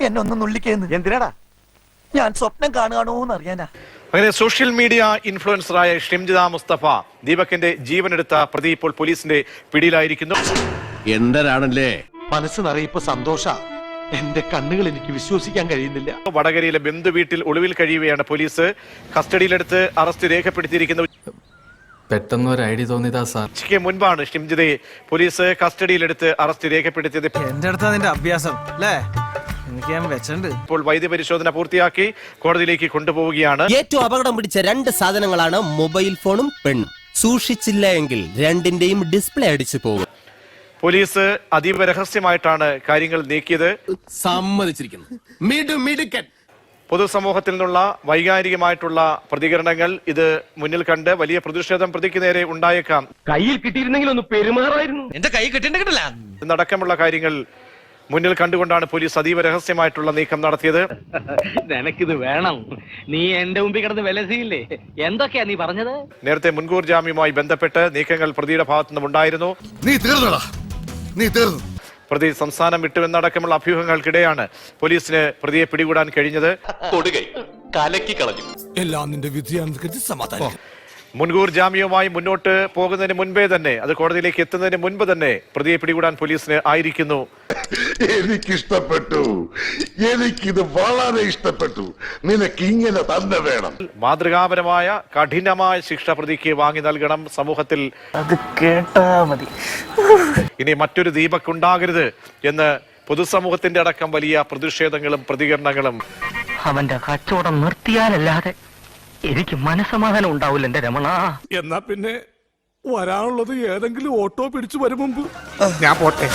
എന്നെ ഒന്ന് നുള്ളിക്കേന്ന്. എന്തിനാടാ? ഞാൻ സ്വപ്നം കാണുകയാണോന്ന് അറിയാനാ. അങ്ങനെ സോഷ്യൽ മീഡിയ ഇൻഫ്ലുവൻസറായ ഷിംജിത മുസ്തഫ ദീപകിന്റെ ജീവനെടുത്ത പ്രതി ഇപ്പോൾ പോലീസിന്റെ പിടിയിലായിരിക്കുന്നു. എന്തരാണല്ലേ മനസ്സ് നിറയിപ്പോ സന്തോഷ. എന്റെ കണ്ണുകൾ എനിക്ക് വിശ്വസിക്കാൻ കഴിയുന്നില്ല. വടകരയിലെ ബന്ധു വീട്ടിൽ ഒളിവിൽ കഴിയുകയാണ് പോലീസ്. കസ്റ്റഡിയിലെടുത്ത് അറസ്റ്റ് രേഖപ്പെടുത്തിയിരിക്കുന്നു. പെട്ടെന്ന് ഒരു ഐഡിയ തോന്നിയതാ സാർ. ഉച്ചയ്ക്ക് മുൻപാണ് ഷിംജിതയെ പോലീസ് കസ്റ്റഡിയിലെടുത്ത് അറസ്റ്റ് രേഖപ്പെടുത്തിയത്. എന്റെ അടുത്താ നിന്റെ അഭ്യാസം അല്ലേ? എനിക്ക് ഞാൻ വെച്ചിട്ടുണ്ട്. ഇപ്പോൾ വൈദ്യപരിശോധന പൂർത്തിയാക്കി കോടതിയിലേക്ക് കൊണ്ടുപോവുകയാണ്. ഏറ്റവും അപകടം പിടിച്ച 2 സാധനങ്ങളാണ് മൊബൈൽ ഫോണും പെണ്ണും. സൂക്ഷിച്ചില്ല എങ്കിൽ രണ്ടിന്റെയും ഡിസ്പ്ലേ അടിച്ചു പോകും. പോലീസ് അതീവ രഹസ്യമായിട്ടാണ് കാര്യങ്ങൾ നീക്കിയത്. സമ്മതിച്ചിരിക്കുന്നു. മിടുക്കൻ. പൊതുസമൂഹത്തിൽ നിന്നുള്ള വൈകാരികമായിട്ടുള്ള പ്രതികരണങ്ങൾ ഇത് മുന്നിൽ കണ്ട് വലിയ പ്രതിഷേധം പ്രതിക്ക് നേരെ ഉണ്ടായേക്കാം. കയ്യിൽ കിട്ടിയിരുന്നെങ്കിൽ ഒന്ന് പെരുമാറായിരുന്നു. എന്റെ കൈ കിട്ടില്ല. എന്നടക്കമുള്ള കാര്യങ്ങൾ മുന്നിൽ കണ്ടുകൊണ്ടാണ് പോലീസ് അതീവ രഹസ്യമായിട്ടുള്ള നീക്കം നടത്തിയത്. നിനക്കിത് വേണം. നീ എന്റെ മുമ്പിൽ കിടന്ന് വിലസിയില്ലേ? എന്തൊക്കെയാ നീ പറഞ്ഞത്? നേരത്തെ മുൻകൂർ ജാമ്യവുമായി ബന്ധപ്പെട്ട് നീക്കങ്ങൾ പ്രതിയുടെ ഭാഗത്തുനിന്നും ഉണ്ടായിരുന്നു. നീ തീർന്നു. പ്രതി സംസ്ഥാനം വിട്ടുവെന്നടക്കമുള്ള അഭ്യൂഹങ്ങൾക്കിടെയാണ് പോലീസിന് പ്രതിയെ പിടികൂടാൻ കഴിഞ്ഞത്. എല്ലാം നിന്റെ വിധിയാണെന്ന് സമാധാനം. മുൻകൂർ ജാമ്യവുമായി മുന്നോട്ട് പോകുന്നതിന് മുൻപേ തന്നെ, അത് കോടതിയിലേക്ക് എത്തുന്നതിന് മുൻപ് തന്നെ പ്രതിയെ പിടികൂടാൻ പോലീസിന് ആയിരിക്കുന്നു. എനിക്കിഷ്ടപ്പെട്ടു. എനിക്കിത് വളരെ ഇഷ്ടപ്പെട്ടു. നിനക്ക് ഇങ്ങനെ തന്നെ വേണം. മാതൃകാപരമായ കഠിനമായ ശിക്ഷ പ്രതിക്ക് വാങ്ങി നൽകണം സമൂഹത്തിൽ. അത് കേട്ടാ മതി. ഇനി മറ്റൊരു ദീപക് ഉണ്ടാകരുത് എന്ന് പൊതുസമൂഹത്തിന്റെ അടക്കം വലിയ പ്രതിഷേധങ്ങളും പ്രതികരണങ്ങളും. അവന്റെ കച്ചവടം നിർത്തിയാലല്ലാതെ എനിക്ക് മനസ്സമാധാനം ഉണ്ടാവില്ല എന്റെ രമണ. എന്നാ പിന്നെ വരാനുള്ളത് ഏതെങ്കിലും ഓട്ടോ പിടിച്ചു വരും മുമ്പ് ഞാൻ പോട്ടെ.